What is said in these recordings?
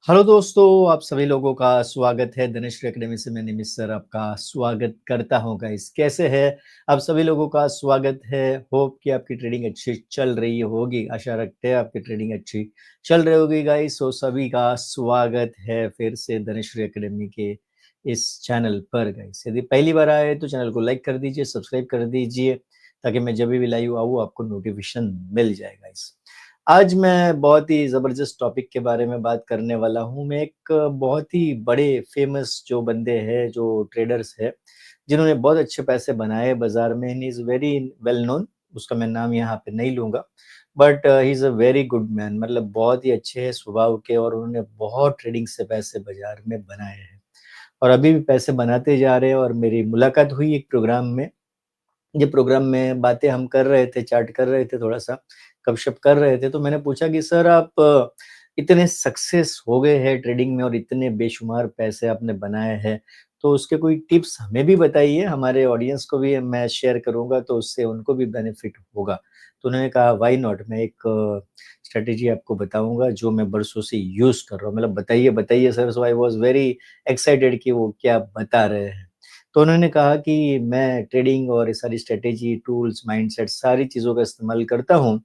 Hello दोस्तों, आप सभी लोगों का स्वागत है धनेश्वरी एकेडमी से। मैं निमित सर आपका स्वागत करता हूं। गाइस, कैसे है आप सभी लोगों का स्वागत है। होप कि आपकी ट्रेडिंग अच्छी चल रही होगी। आशा रखते हैं आपकी ट्रेडिंग अच्छी चल रही होगी। गाइस, तो सभी का स्वागत है फिर से धनेश्वरी एकेडमी के इस चैनल पर। गाइस, यदि पहली बार आए तो चैनल को लाइक कर दीजिए, सब्सक्राइब कर दीजिए, ताकि मैं जब भी लाइव आऊँ आपको नोटिफिकेशन मिल जाए। गाइस, आज मैं बहुत ही ज़बरदस्त टॉपिक के बारे में बात करने वाला हूँ। मैं एक बहुत ही बड़े फेमस जो बंदे हैं, जो ट्रेडर्स हैं, जिन्होंने बहुत अच्छे पैसे बनाए बाज़ार में। He is very well known. उसका मैं नाम यहाँ पे नहीं लूँगा, but he is a very good man. मतलब बहुत ही अच्छे हैं स्वभाव के, और उन्होंने बहुत ट्रेडिंग से पैसे बाज़ार में बनाए हैं और अभी भी पैसे बनाते जा रहे हैं। और मेरी मुलाकात हुई एक प्रोग्राम में। ये प्रोग्राम में बातें हम कर रहे थे, चैट कर रहे थे, थोड़ा-सा गपशप कर रहे थे, तो मैंने पूछा कि सर, आप इतने सक्सेस हो गए हैं ट्रेडिंग में और इतने बेशुमार पैसे आपने बनाए हैं, तो उसके कोई टिप्स हमें भी बताइए, हमारे ऑडियंस को भी मैं शेयर करूँगा तो उससे उनको भी बेनिफिट होगा। तो उन्होंने कहा व्हाई नॉट, मैं एक स्ट्रैटेजी आपको बताऊँगा जो मैं बरसों से यूज़ कर रहा हूँ। मतलब बताइए, बताइए sir. So I was very excited कि वो क्या बता रहे हैं। तो उन्होंने कहा कि मैं ट्रेडिंग और ये सारी स्ट्रैटेजी, टूल्स, माइंडसेट सारी चीज़ों का इस्तेमाल करता हूँ,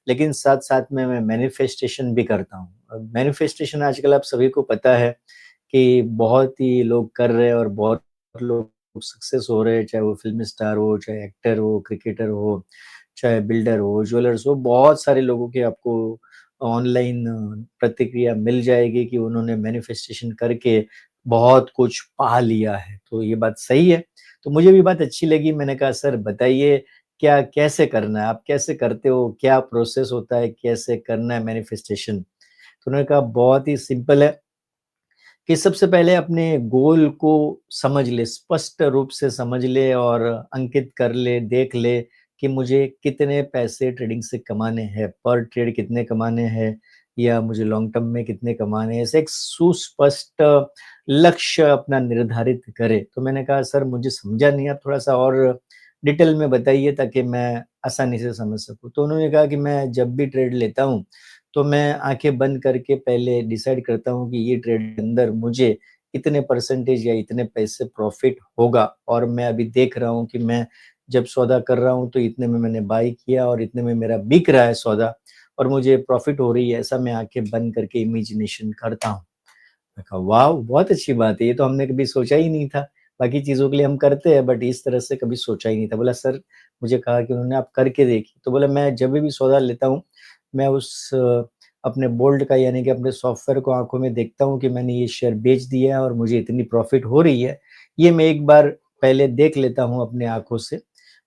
लेकिन साथ-साथ में मैं मैनिफेस्टेशन भी करता हूँ। अब मैनिफेस्टेशन आजकल आप सभी को पता है कि बहुत ही लोग कर रहे हैं और बहुत लोग सक्सेस हो रहे हैं, चाहे वो फ़िल्मी स्टार हो, चाहे एक्टर हो, क्रिकेटर हो, चाहे बिल्डर हो, ज्वेलर्स हो। बहुत सारे लोगों की आपको ऑनलाइन प्रतिक्रिया मिल जाएगी कि उन्होंने मैनिफेस्टेशन करके बहुत कुछ पा लिया है। तो ये बात सही है। तो मुझे भी बात अच्छी लगी। मैंने कहा सर बताइए, क्या कैसे करना है? आप कैसे करते हो? क्या प्रोसेस होता है? कैसे करना है मैनिफेस्टेशन? तो उन्होंने कहा बहुत ही सिंपल है कि सबसे पहले अपने गोल को समझ ले, स्पष्ट रूप से समझ ले और अंकित कर ले, देख ले कि मुझे कितने पैसे ट्रेडिंग से कमाने हैं, पर ट्रेड कितने कमाने हैं, या मुझे लॉन्ग टर्म में कितने कमाने हैं। ऐसे एक सुस्पष्ट लक्ष्य अपना निर्धारित करे। तो मैंने कहा सर मुझे समझा नहीं, आप थोड़ा-सा और डिटेल में बताइए ताकि मैं आसानी से समझ सकूँ। तो उन्होंने कहा कि मैं जब भी ट्रेड लेता हूँ, तो मैं आँखें बंद करके पहले डिसाइड करता हूँ कि ये ट्रेड के अंदर मुझे इतने परसेंटेज या इतने पैसे प्रॉफ़िट होगा, और मैं अभी देख रहा हूँ कि मैं जब सौदा कर रहा हूँ तो इतने में मैंने बाय किया और इतने में मेरा बिक रहा है सौदा, और मुझे प्रॉफ़िट हो रही है। ऐसा मैं आँखें बंद करके इमेजिनेशन करता हूँ। मैं कहा वाओ! बहुत अच्छी बात है, ये तो हमने कभी सोचा ही नहीं था। बाकी चीज़ों के लिए हम करते हैं, बट इस तरह से कभी सोचा ही नहीं था। बोला सर, मुझे कहा कि उन्होंने आप करके देखिए। तो बोला मैं जब भी सौदा लेता हूँ, मैं उस अपने बोल्ड का, यानी कि अपने सॉफ्टवेयर को आँखों में देखता हूँ कि मैंने ये शेयर बेच दिया है और मुझे इतनी प्रॉफ़िट हो रही है। ये मैं एक बार पहले देख लेता हूँ अपने आँखों से,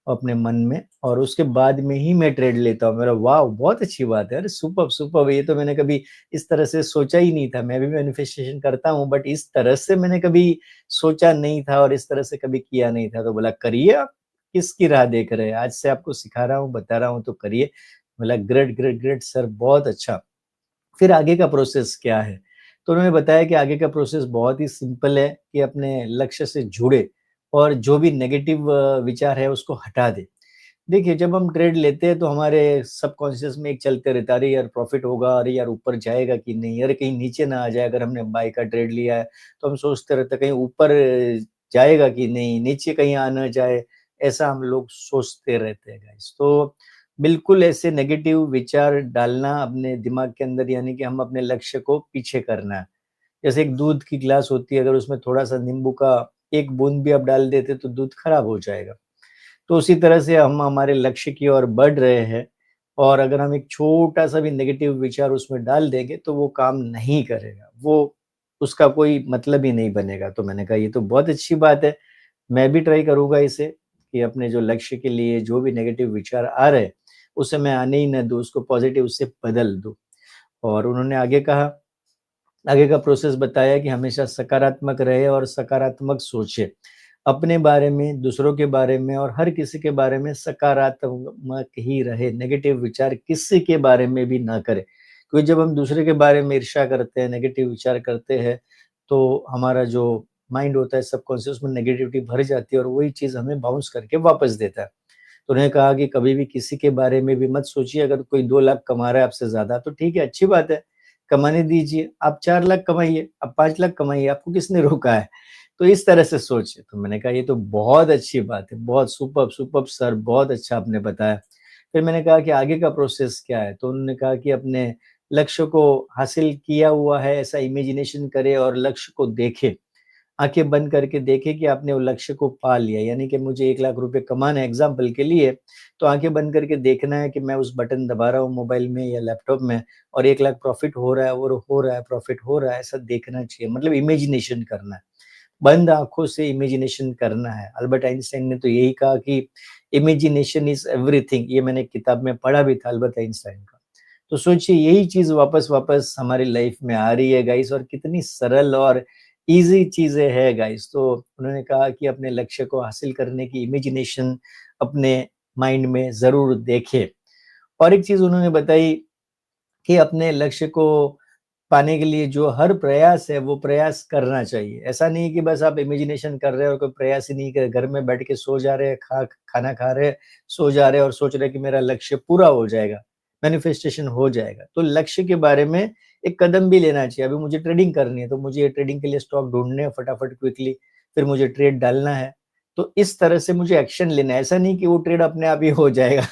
अपने मन में, और उसके बाद में ही मैं ट्रेड लेता हूँ। मेरा वाओ! बहुत अच्छी बात है। अरे सुपर्ब! सुपर्ब! ये तो मैंने कभी इस तरह से सोचा ही नहीं था। मैं भी मैनिफेस्टेशन करता हूँ, बट इस तरह से मैंने कभी सोचा नहीं था और इस तरह से कभी किया नहीं था। तो बोला करिए आप, किसकी राह देख रहे हैं? आज से आपको सिखा रहा हूँ, बता रहा हूँ, तो करिए। बोला ग्रेट, ग्रेट, ग्रेट सर, बहुत अच्छा। फिर आगे का प्रोसेस क्या है? तो उन्होंने बताया कि आगे का प्रोसेस बहुत ही सिंपल है कि अपने लक्ष्य से जुड़े और जो भी नेगेटिव विचार है उसको हटा दें। देखिए, जब हम ट्रेड लेते हैं तो हमारे सबकॉन्शियस में एक चलते रहता है, अरे यार प्रॉफिट होगा, अरे यार ऊपर जाएगा कि नहीं, अरे कहीं नीचे ना आ जाए। अगर हमने बाय का ट्रेड लिया है तो हम सोचते रहते हैं कहीं ऊपर जाएगा कि नहीं, नीचे कहीं आ ना जाए। ऐसा हम लोग सोचते रहते हैं गाइस। तो बिल्कुल ऐसे नेगेटिव विचार डालना अपने दिमाग के अंदर, यानी कि हम अपने लक्ष्य को पीछे करना है। जैसे एक दूध की ग्लास होती है, अगर उसमें थोड़ा-सा नींबू का एक बूंद भी आप डाल देते तो दूध खराब हो जाएगा। तो उसी तरह से हम हमारे लक्ष्य की ओर बढ़ रहे हैं, और अगर हम एक छोटा-सा भी नेगेटिव विचार उसमें डाल देंगे तो वो काम नहीं करेगा। वो उसका कोई मतलब ही नहीं बनेगा। तो मैंने कहा ये तो बहुत अच्छी बात है। मैं भी ट्राई करूँगा इसे, कि अपने जो लक्ष्य के लिए जो भी नेगेटिव विचार आ रहे हैं, उसे मैं आने ही ना दूँ, उसको पॉज़िटिव से बदल दूँ। और उन्होंने आगे कहा, आगे का प्रोसेस बताया कि हमेशा सकारात्मक रहे और सकारात्मक सोचे। अपने बारे में, दूसरों के बारे में और हर किसी के बारे में सकारात्मक ही रहे, नेगेटिव विचार किसी के बारे में भी ना करें। क्योंकि जब हम दूसरे के बारे में ईर्ष्या करते हैं, नेगेटिव विचार करते हैं, तो हमारा जो माइंड होता है सबकॉन्शियस में नेगेटिविटी भर जाती है और वही चीज़ हमें बाउंस करके वापस देता है। तो उन्होंने कहा कि कभी भी किसी के बारे में भी मत सोचिए। अगर कोई 2 लाख कमा रहा है आपसे ज़्यादा तो ठीक है, अच्छी बात है। कमाने दीजिए, आप 4 लाख कमाइए, आप 5 लाख कमाइए, आपको किसने रोका है? तो इस तरह से सोचिए। तो मैंने कहा ये तो बहुत अच्छी बात है, बहुत सुपर्ब, सुपर्ब सर, बहुत अच्छा आपने बताया। फिर मैंने कहा कि आगे का प्रोसेस क्या है? तो उन्होंने कहा कि अपने लक्ष्य को हासिल किया हुआ है ऐसा इमेजिनेशन करें और लक्ष्य को देखें। आँखें बंद करके देखें कि आपने वो लक्ष्य को पा लिया, यानी कि मुझे 1 लाख रुपए कमाना है एग्ज़ाम्पल के लिए, तो आँखें बंद करके देखना है कि मैं उस बटन दबा रहा हूँ मोबाइल में या लैपटॉप में और 1 लाख प्रॉफ़िट हो रहा है और हो रहा है, प्रॉफ़िट हो रहा है, ऐसा देखना चाहिए। मतलब इमेजिनेशन करना है। बंद आँखों से इमेजिनेशन करना है। अल्बर्ट आइंस्टाइन ने तो यही कहा कि इमेजिनेशन इज़ एवरीथिंग, ये मैंने किताब में पढ़ा भी था अल्बर्ट आइंस्टाइन का। तो सोचिए यही चीज़ वापस-वापस हमारी लाइफ़ में आ रही है गाइस और कितनी सरल और ईज़ी चीज़ें हैं गाइस। तो उन्होंने कहा कि अपने लक्ष्य को हासिल करने की इमेजिनेशन अपने माइंड में ज़रूर देखें। और एक चीज़ उन्होंने बताई कि अपने लक्ष्य को पाने के लिए जो हर प्रयास है, वो प्रयास करना चाहिए। ऐसा नहीं कि बस आप इमेजिनेशन कर रहे हो और कोई प्रयास ही नहीं कर घर में बैठ के सो जा रहे हैं, खाना खा रहे हैं, सो जा रहे हैं और सोच रहे हैं कि मेरा लक्ष्य पूरा हो जाएगा, मैनिफेस्टेशन हो जाएगा। तो लक्ष्य के बारे में एक कदम भी लेना चाहिए। अभी मुझे ट्रेडिंग करनी है, तो मुझे ट्रेडिंग के लिए स्टॉक ढूँढने हैं फटाफट क्विकली, फिर मुझे ट्रेड डालना है। तो इस तरह से मुझे एक्शन लेना है, ऐसा नहीं कि वो ट्रेड अपने आप ही हो जाएगा।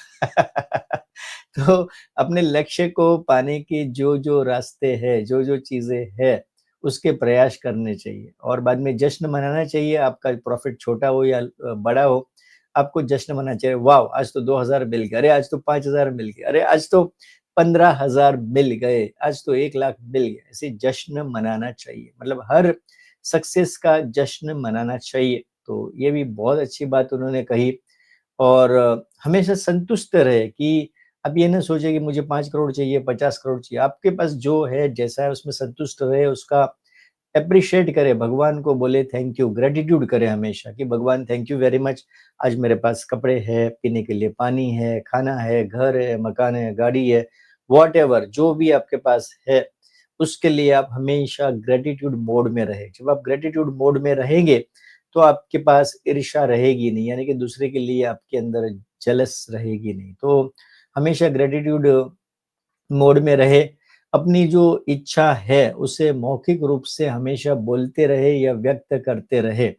तो अपने लक्ष्य को पाने के जो-जो रास्ते हैं, जो-जो चीज़ें हैं, उसके प्रयास करने चाहिए और बाद में जश्न मनाना चाहिए, आपका प्रॉफ़िट छोटा हो या बड़ा हो, आपको जश्न मनाना चाहिए। वाओ! आज तो 2000 मिल गए, अरे आज तो 5000 मिल गए, अरे आज तो 15,000 मिल गए, आज तो 1 लाख मिल गए, ऐसे जश्न मनाना चाहिए। मतलब हर सक्सेस का जश्न मनाना चाहिए। तो ये भी बहुत अच्छी बात उन्होंने कही और हमेशा संतुष्ट रहे कि आप ये ना सोचिए कि मुझे 5 करोड़ चाहिए, 50 करोड़ चाहिए। आपके पास जो है, जैसा है उसमें संतुष्ट रहे, उसका एप्रिशिएट करें, भगवान को बोले थैंक यू, ग्रैटिट्यूड करें हमेशा कि भगवान थैंक यू वेरी मच। आज मेरे पास कपड़े हैं, पीने के लिए पानी है, खाना है, घर है, मकान है, गाड़ी है, व्हाटएवर जो भी आपके पास है, उसके लिए आप हमेशा ग्रैटिट्यूड मोड में रहें। जब आप ग्रैटिट्यूड मोड में रहेंगे, तो आपके पास ईर्ष्या रहेगी नहीं, यानी कि दूसरे के लिए आपके अंदर जेलस रहेगी नहीं। तो हमेशा ग्रैटिट्यूड मोड में रहे, अपनी जो इच्छा है उसे मौखिक रूप से हमेशा बोलते रहे या व्यक्त करते रहे।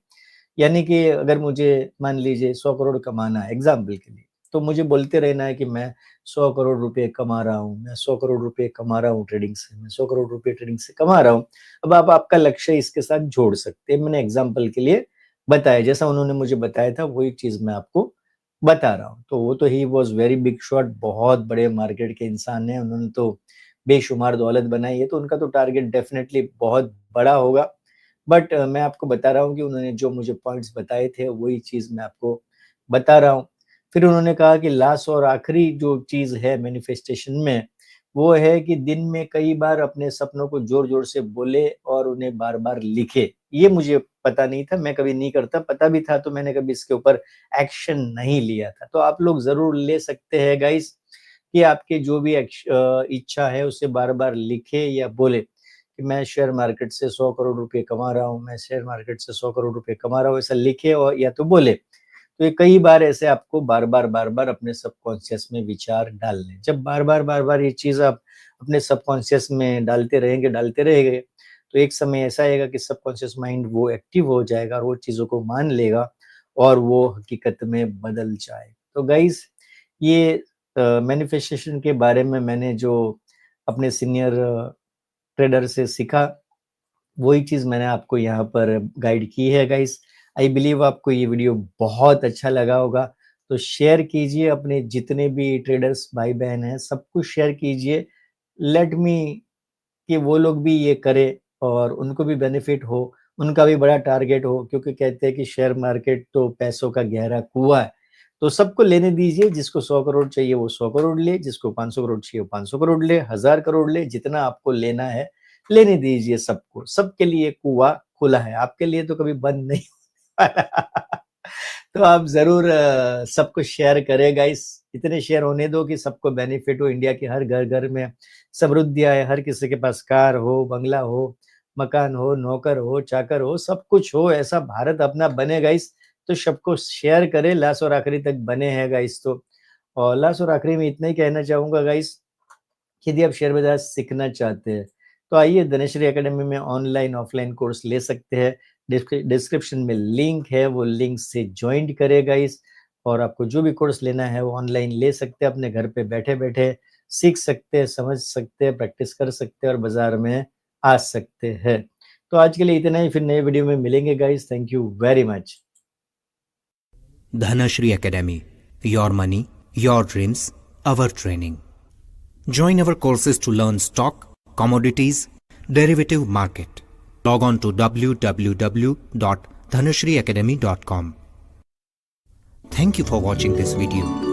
यानी कि अगर मुझे मान लीजिए 100 करोड़ कमाना है एग्ज़ाम्पल के लिए, तो मुझे बोलते रहना है कि मैं 100 करोड़ रुपए कमा रहा हूँ, मैं 100 करोड़ रुपए कमा रहा हूँ ट्रेडिंग से, मैं 100 करोड़ रुपए ट्रेडिंग से कमा रहा हूँ। अब आप आपका लक्ष्य इसके साथ जोड़ सकते हैं। मैंने एग्ज़ाम्पल के लिए बताया, जैसा उन्होंने मुझे बताया था वही चीज़ मैं आपको बता रहा हूँ। तो वो तो he was very big shot, बहुत बड़े मार्केट के इंसान हैं, उन्होंने तो बेशुमार दौलत बनाई है, तो उनका तो टारगेट डेफ़िनेटली बहुत बड़ा होगा। बट मैं आपको बता रहा हूँ कि उन्होंने जो मुझे पॉइंट्स बताए थे, वही चीज़ मैं आपको बता रहा हूँ। फिर उन्होंने कहा कि लास्ट और आखिरी जो चीज़ है मैनिफेस्टेशन में, वो है कि दिन में कई बार अपने सपनों को ज़ोर-ज़ोर से बोले और उन्हें बार-बार लिखे। ये मुझे पता नहीं था, मैं कभी नहीं करता, पता भी था तो मैंने कभी इसके ऊपर एक्शन नहीं लिया था। तो आप लोग ज़रूर ले सकते हैं गाइज़ कि आपके जो भी इच्छा है उसे बार-बार लिखें या बोले कि मैं शेयर मार्केट से 100 करोड़ रुपए कमा रहा हूँ, मैं शेयर मार्केट से 100 करोड़ रुपए कमा रहा हूँ, ऐसा लिखे और या तो बोले। तो ये कई बार ऐसे आपको बार-बार, बार-बार अपने सबकॉन्शियस में विचार डालने। जब बार-बार, बार-बार ये चीज़ आप अपने सबकॉन्शियस में डालते रहेंगे, तो एक समय ऐसा आएगा कि सबकॉन्शियस माइंड वो एक्टिव हो जाएगा और वो चीज़ों को मान लेगा और वो हकीकत में बदल जाए। तो गाइज़ ये मैनिफेस्टेशन के बारे में मैंने जो अपने सीनियर ट्रेडर से सीखा, वही चीज़ मैंने आपको यहाँ पर गाइड की है गाइस। आई बिलीव आपको ये वीडियो बहुत अच्छा लगा होगा, तो शेयर कीजिए अपने जितने भी ट्रेडर्स भाई-बहन हैं, सबको शेयर कीजिए। लेट मी कि वो लोग भी ये करें और उनको भी बेनिफिट हो, उनका भी बड़ा टारगेट हो क्योंकि कहते हैं कि शेयर मार्केट तो पैसों का गहरा कुआँ है। तो सबको लेने दीजिए, जिसको 100 करोड़ चाहिए वो 100 करोड़ ले, जिसको 500 करोड़ चाहिए वो 500 करोड़ ले, 1000 करोड़ ले, जितना आपको लेना है, लेने दीजिए सबको। सबके लिए कुआँ खुला है, आपके लिए तो कभी बंद नहीं वाला। तो आप ज़रूर सबको शेयर करें गाइस, इतने शेयर होने दो कि सबको बेनिफिट हो, इंडिया के हर घर-घर में समृद्धि आए, हर किसी के पास कार हो, बंगला हो, मकान हो, नौकर हो, चाकर हो, सब कुछ हो, ऐसा भारत अपना बने गाइस। तो सबको शेयर करें, लास्ट और आखिरी तक बने हैं गाइस तो। और लास्ट और आखिरी में इतना ही कहना चाहूँगा गाइस कि यदि आप शेयर बाज़ार सीखना चाहते हैं, तो आइए धनश्री एकेडमी में ऑनलाइन ऑफलाइन कोर्स ले सकते हैं। डिस्क्रिप्शन में लिंक है, वो लिंक से ज्वाइन करें गाइस, और आपको जो भी कोर्स लेना है वो ऑनलाइन ले सकते हैं। अपने घर पे बैठे बैठे सीख सकते हैं, समझ सकते हैं, प्रैक्टिस कर सकते हैं और बाजार में आ सकते हैं। तो आज के लिए इतना ही, फिर नए वीडियो में मिलेंगे guys. Thank you very much. Dhanashri Academy, your money, your dreams, our training. Join our courses to learn stock, commodities, derivative market. Log on to www.dhanashriacademy.com. Thank you for watching this video.